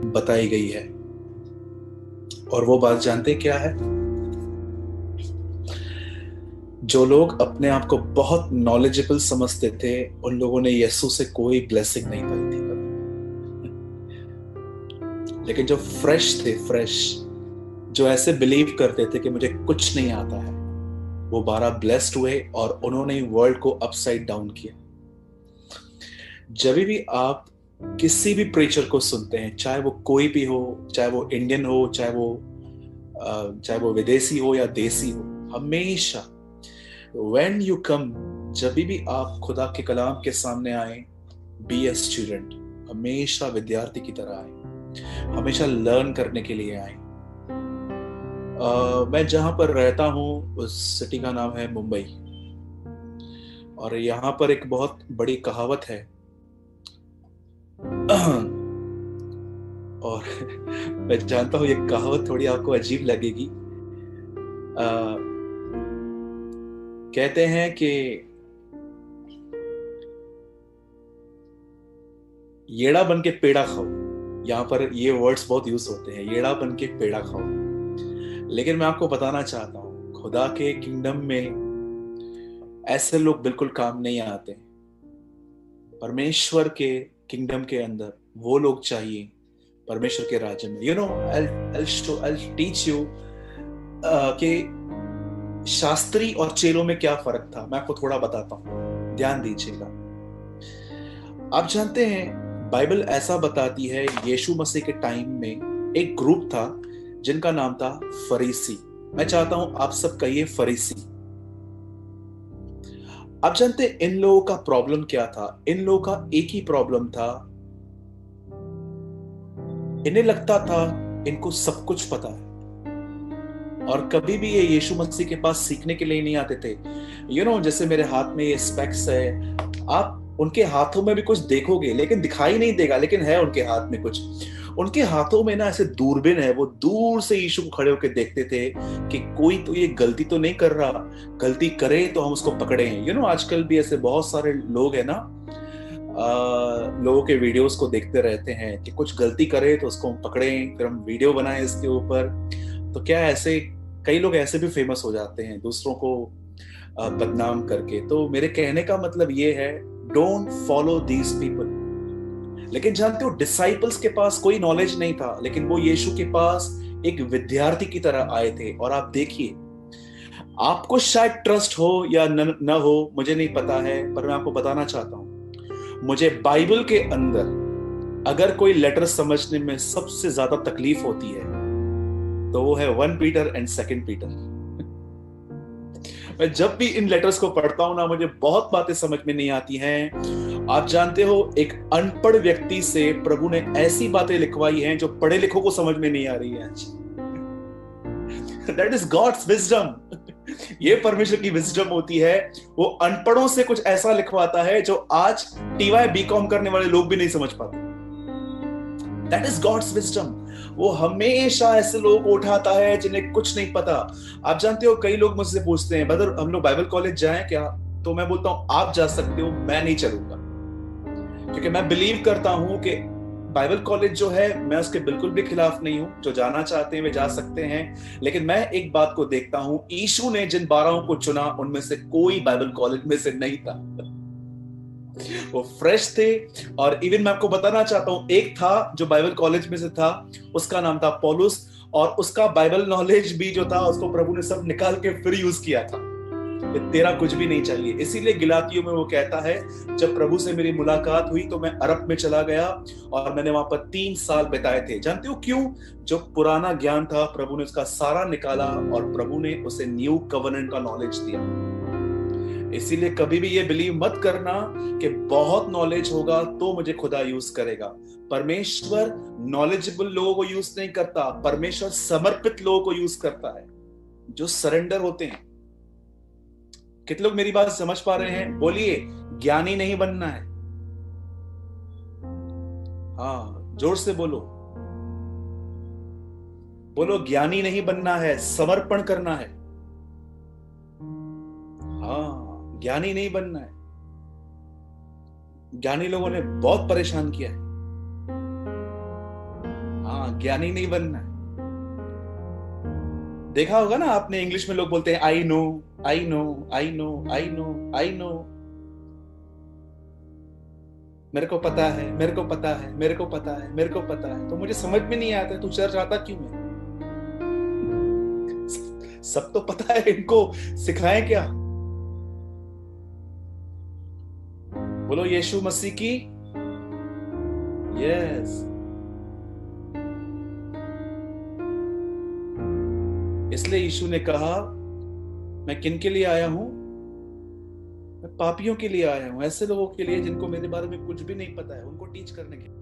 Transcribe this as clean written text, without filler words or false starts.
बताई गई है। और वो बात जानते क्या है? जो लोग अपने आप को बहुत नॉलेजेबल समझते थे, उन लोगों ने यीशु से कोई ब्लेसिंग नहीं पाई थी कभी। लेकिन जो फ्रेश थे, फ्रेश, जो ऐसे बिलीव करते थे कि मुझे कुछ नहीं आता है, वो 12 ब्लेस्ड हुए और उन्होंने वर्ल्ड को अपसाइड डाउन किया। जब भी आप किसी भी प्रीचर को सुनते हैं, चाहे वो कोई भी हो, चाहे वो इंडियन हो, चाहे वो विदेशी हो या देसी हो, हमेशा when you come, जब भी आप खुदा के कलाम के सामने आए, बी ए स्टूडेंट, हमेशा विद्यार्थी की तरह आए, हमेशा लर्न करने के लिए आए। मैं जहां पर रहता हूं उस सिटी का नाम है मुंबई, और यहाँ पर एक बहुत बड़ी कहावत है। और मैं जानता हूं ये कहावत थोड़ी आपको अजीब लगेगी। कहते हैं कि येड़ा बन के पेड़ा खाओ। यहाँ पर ये वर्ड्स बहुत यूज होते हैं, येड़ा बन के पेड़ा खाओ। लेकिन मैं आपको बताना चाहता हूं, खुदा के किंगडम में ऐसे लोग बिल्कुल काम नहीं आते। परमेश्वर के किंगडम के अंदर वो लोग चाहिए, परमेश्वर के राज्य में। You know, I'll teach you कि शास्त्री और चेलों में क्या फर्क था। मैं आपको थोड़ा बताता हूं, ध्यान दीजिएगा। आप जानते हैं, बाइबल ऐसा बताती है, यीशु मसीह के टाइम में एक ग्रुप था जिनका नाम था फरीसी। मैं चाहता हूं आप सब कहिए फरीसी। आप जानते हैं इन लोगों का प्रॉब्लम क्या था? इन लोगों का एक ही प्रॉब्लम था, इन्हें लगता था इनको सब कुछ पता है, और कभी भी ये यीशु मसीह के पास सीखने के लिए नहीं आते थे। जैसे मेरे हाथ में ये स्पेक्स है, आप उनके हाथों में भी कुछ देखोगे लेकिन दिखाई नहीं देगा, लेकिन है उनके हाथ में कुछ। उनके हाथों में ना ऐसे दूरबीन है, वो दूर से यीशु को खड़े होकर देखते थे कि कोई तो ये गलती तो नहीं कर रहा, गलती करे तो हम उसको पकड़े हैं। आजकल भी ऐसे बहुत सारे लोग हैं ना, लोगों के वीडियोस को देखते रहते हैं कि कुछ गलती करे तो उसको हम पकड़ें, फिर हम वीडियो बनाएं इसके ऊपर। तो क्या ऐसे कई लोग ऐसे भी फेमस हो जाते हैं दूसरों को बदनाम करके। तो मेरे कहने का मतलब ये है, डोंट फॉलो दीज पीपल। लेकिन जानते हो, डिसाइपल्स के पास कोई नॉलेज नहीं था, लेकिन वो यीशु के पास एक विद्यार्थी की तरह आए थे। और आप देखिए, आपको शायद ट्रस्ट हो या न हो, मुझे नहीं पता है, पर मैं आपको बताना चाहता हूं, मुझे बाइबल के अंदर अगर कोई लेटर समझने में सबसे ज्यादा तकलीफ होती है तो वो है 1 पीटर एंड 2 पीटर। मैं जब भी इन लेटर्स को पढ़ता हूं ना, मुझे बहुत बातें समझ में नहीं आती हैं। आप जानते हो, एक अनपढ़ व्यक्ति से प्रभु ने ऐसी बातें लिखवाई हैं जो पढ़े लिखों को समझ में नहीं आ रही है। That is God's wisdom. ये परमेश्वर की विजडम होती है। वो अनपढ़ों से कुछ ऐसा लिखवाता है जो आज टीवाई बीकॉम करने वाले लोग भी नहीं समझ पाते। That is God's wisdom. वो हमेशा ऐसे लोगों को उठाता है जिन्हें कुछ नहीं पता। आप जानते हो, कई लोग मुझसे पूछते हैं, ब्रदर हम लोग बाइबल कॉलेज जाएं क्या? तो मैं बोलता हूं आप जा सकते हो, मैं नहीं चलूंगा। क्योंकि मैं बिलीव करता हूं कि बाइबल कॉलेज जो है, मैं उसके बिल्कुल भी खिलाफ नहीं हूं। जो जाना चाहते हैं वे जा सकते हैं। लेकिन मैं एक बात को देखता हूं, यीशु ने जिन 12 को चुना उनमें से कोई बाइबल कॉलेज में से नहीं था। वो फ्रेश थे। और इवन मैं आपको बताना चाहता हूं, एक था जो बाइबल कॉलेज में से था, उसका नाम था पौलुस, और उसका बाइबल नॉलेज भी जो था उसको प्रभु ने सब निकाल के फिर यूज किया था। तेरा कुछ भी नहीं चाहिए। इसीलिए गिलातियों में वो कहता है, जब प्रभु से मेरी मुलाकात हुई तो मैं अरब में चला गया और मैंने वहां पर 3 साल बिताए थे। जानते हो क्यों? जो पुराना ज्ञान था प्रभु ने उसका सारा निकाला, और प्रभु ने उसे न्यू कवर्नेंट का नॉलेज दिया। इसीलिए कभी भी ये बिलीव मत करना कि बहुत नॉलेज होगा तो मुझे खुदा यूज करेगा। परमेश्वर नॉलेजेबल लोगों को यूज नहीं करता, परमेश्वर समर्पित लोगों को यूज करता है, जो सरेंडर होते हैं। कितने लोग मेरी बात समझ पा रहे हैं? बोलिए, ज्ञानी नहीं बनना है। हाँ, जोर से बोलो, बोलो, ज्ञानी नहीं बनना है, समर्पण करना है। हाँ, ज्ञानी नहीं बनना है। ज्ञानी लोगों ने बहुत परेशान किया है। ज्ञानी नहीं बनना है। देखा होगा ना आपने, इंग्लिश में लोग बोलते हैं I know, I know, I know, I know, I know. मेरे को पता है, मेरे को पता है, मेरे को पता है, मेरे को पता है। तो मुझे समझ में नहीं आता तू चर्च आता क्यों है? सब तो पता है, इनको सिखाएं क्या? बोलो यीशु मसीह की यस। इसलिए यीशु ने कहा, मैं किन के लिए आया हूं? मैं पापियों के लिए आया हूं, ऐसे लोगों के लिए जिनको मेरे बारे में कुछ भी नहीं पता है, उनको टीच करने के लिए।